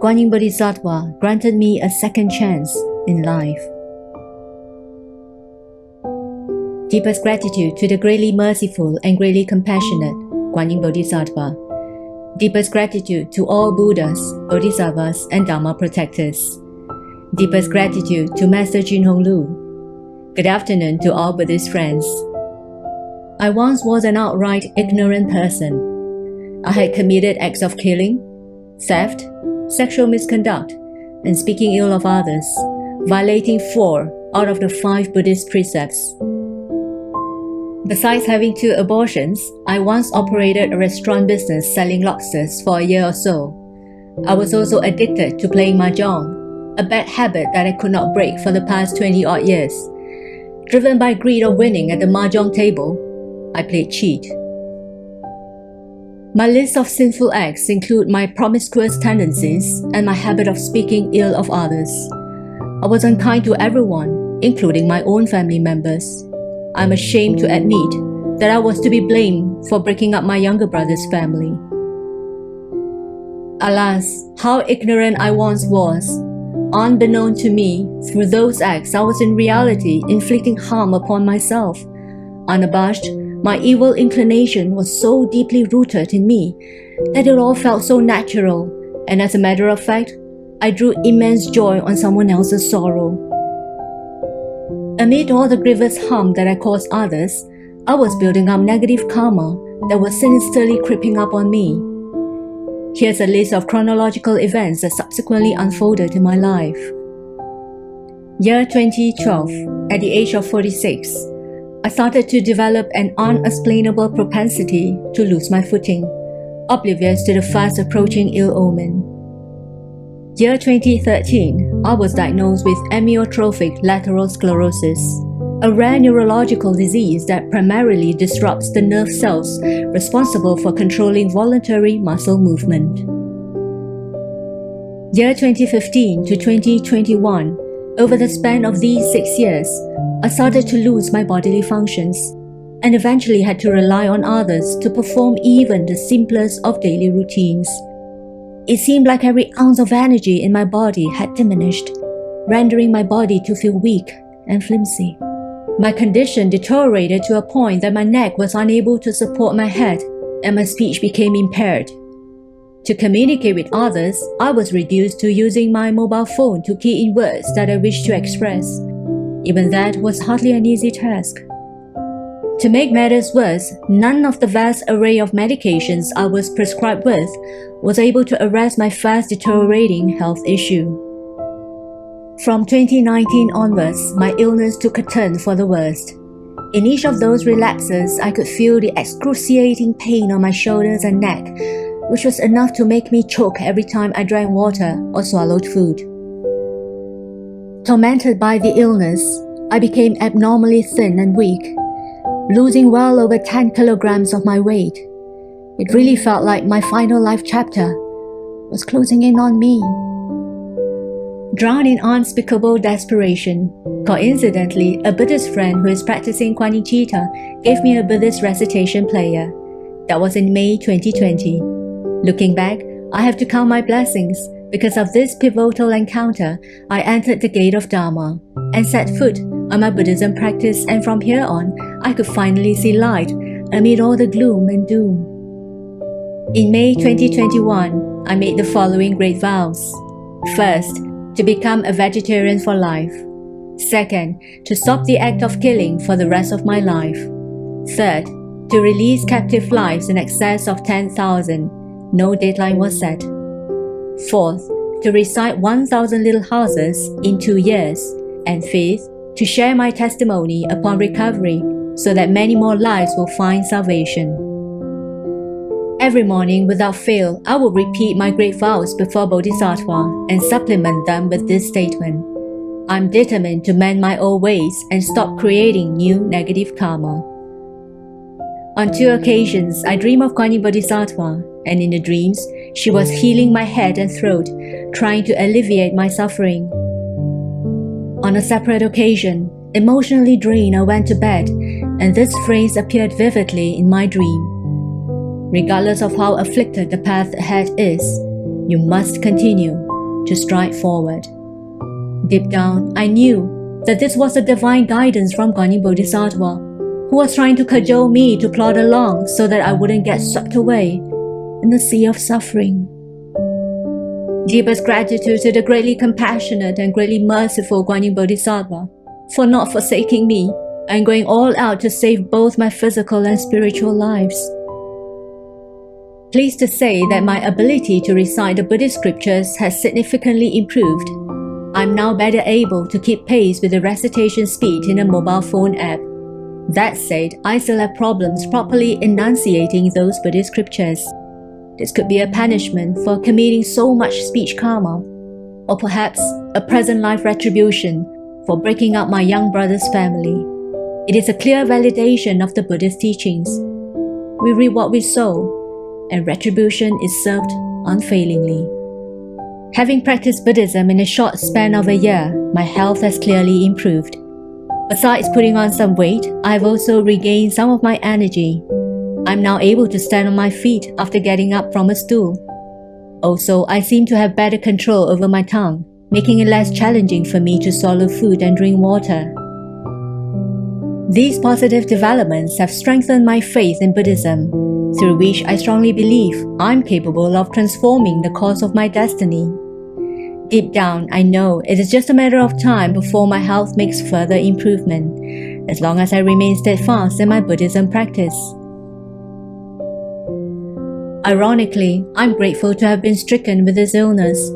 Guan Yin Bodhisattva granted me a second chance in life. Deepest gratitude to the greatly merciful and greatly compassionate Guan Yin Bodhisattva. Deepest gratitude to all Buddhas, Bodhisattvas, and Dharma protectors. Deepest gratitude to Master Jinhong Lu. Good afternoon to all Buddhist friends. I once was an outright ignorant person. I had committed acts of killing, theft, sexual misconduct, and speaking ill of others, violating 4 out of the 5 Buddhist precepts. Besides having 2 abortions, I once operated a restaurant business selling lobsters for a year or so. I was also addicted to playing mahjong, a bad habit that I could not break for the past 20-odd years. Driven by greed of winning at the mahjong table, I played cheat. My list of sinful acts include my promiscuous tendencies and my habit of speaking ill of others. I was unkind to everyone, including my own family members. I'm ashamed to admit that I was to be blamed for breaking up my younger brother's family. Alas, how ignorant I once was. Unbeknown to me, through those acts I was in reality inflicting harm upon myself. Unabashed, my evil inclination was so deeply rooted in me that it all felt so natural, and as a matter of fact, I drew immense joy on someone else's sorrow. Amid all the grievous harm that I caused others, I was building up negative karma that was sinisterly creeping up on me. Here's a list of chronological events that subsequently unfolded in my life. Year 2012, at the age of 46, I started to develop an unexplainable propensity to lose my footing, oblivious to the fast approaching ill omen. Year 2013, I was diagnosed with amyotrophic lateral sclerosis, a rare neurological disease that primarily disrupts the nerve cells responsible for controlling voluntary muscle movement. Year 2015 to 2021, over the span of these 6 years, I started to lose my bodily functions and eventually had to rely on others to perform even the simplest of daily routines. It seemed like every ounce of energy in my body had diminished, rendering my body to feel weak and flimsy. My condition deteriorated to a point that my neck was unable to support my head and my speech became impaired. To communicate with others, I was reduced to using my mobile phone to key in words that I wished to express. Even that was hardly an easy task. To make matters worse, none of the vast array of medications I was prescribed with was able to arrest my fast deteriorating health issue. From 2019 onwards, my illness took a turn for the worst. In each of those relapses, I could feel the excruciating pain on my shoulders and neck, which was enough to make me choke every time I drank water or swallowed food. Tormented by the illness, I became abnormally thin and weak, losing well over 10 kilograms of my weight. It really felt like my final life chapter was closing in on me. Drowned in unspeakable desperation, coincidentally, a Buddhist friend who is practicing Kuan Yin Chitta gave me a Buddhist recitation player. That was in May 2020. Looking back, I have to count my blessings. Because of this pivotal encounter, I entered the gate of Dharma and set foot on my Buddhism practice, and from here on, I could finally see light amid all the gloom and doom. In May 2021, I made the following great vows. First, to become a vegetarian for life. Second, to stop the act of killing for the rest of my life. Third, to release captive lives in excess of 10,000. No deadline was set. Fourth, to recite 1,000 little houses in 2 years. And fifth, to share my testimony upon recovery so that many more lives will find salvation. Every morning, without fail, I will repeat my great vows before Bodhisattva and supplement them with this statement. I'm determined to mend my old ways and stop creating new negative karma. On 2 occasions, I dream of Guan Yin Bodhisattva, and in the dreams, she was healing my head and throat, trying to alleviate my suffering. On a separate occasion, emotionally drained, I went to bed, and this phrase appeared vividly in my dream. Regardless of how afflicted the path ahead is, you must continue to stride forward. Deep down, I knew that this was a divine guidance from Guan Bodhisattva, who was trying to cajole me to plod along so that I wouldn't get swept away in the sea of suffering. Deepest gratitude to the greatly compassionate and greatly merciful Guan Bodhisattva for not forsaking me and going all out to save both my physical and spiritual lives. Pleased to say that my ability to recite the Buddhist scriptures has significantly improved. I'm now better able to keep pace with the recitation speed in a mobile phone app. That said, I still have problems properly enunciating those Buddhist scriptures. This could be a punishment for committing so much speech karma, or perhaps a present life retribution for breaking up my young brother's family. It is a clear validation of the Buddhist teachings. We reap what we sow, and retribution is served unfailingly. Having practiced Buddhism in a short span of a year, my health has clearly improved. Besides putting on some weight, I've also regained some of my energy. I'm now able to stand on my feet after getting up from a stool. Also, I seem to have better control over my tongue, making it less challenging for me to swallow food and drink water. These positive developments have strengthened my faith in Buddhism, through which I strongly believe I'm capable of transforming the course of my destiny. Deep down, I know it is just a matter of time before my health makes further improvement, as long as I remain steadfast in my Buddhism practice. Ironically, I'm grateful to have been stricken with this illness,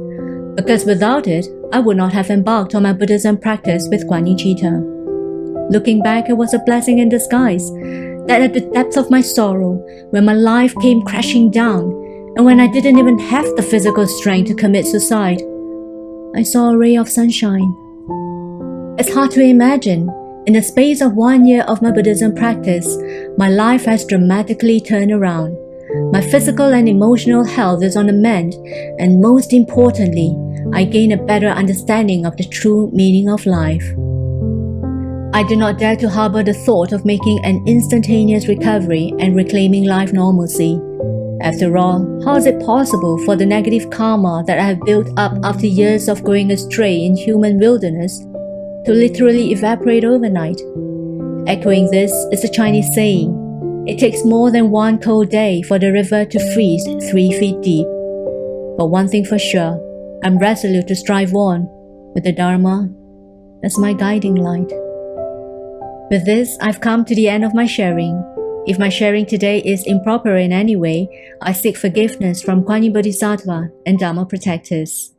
because without it, I would not have embarked on my Buddhism practice with Guan Yin. Looking back, it was a blessing in disguise that at the depths of my sorrow, when my life came crashing down, and when I didn't even have the physical strength to commit suicide, I saw a ray of sunshine. It's hard to imagine. In the space of 1 year of my Buddhism practice, my life has dramatically turned around. My physical and emotional health is on the mend, and most importantly, I gain a better understanding of the true meaning of life. I do not dare to harbor the thought of making an instantaneous recovery and reclaiming life normalcy. After all, how is it possible for the negative karma that I have built up after years of going astray in human wilderness to literally evaporate overnight? Echoing this is a Chinese saying, it takes more than one cold day for the river to freeze 3 feet deep. But one thing for sure, I'm resolute to strive on, with the Dharma as my guiding light. With this, I've come to the end of my sharing. If my sharing today is improper in any way, I seek forgiveness from Guan Yin Bodhisattva and Dharma protectors.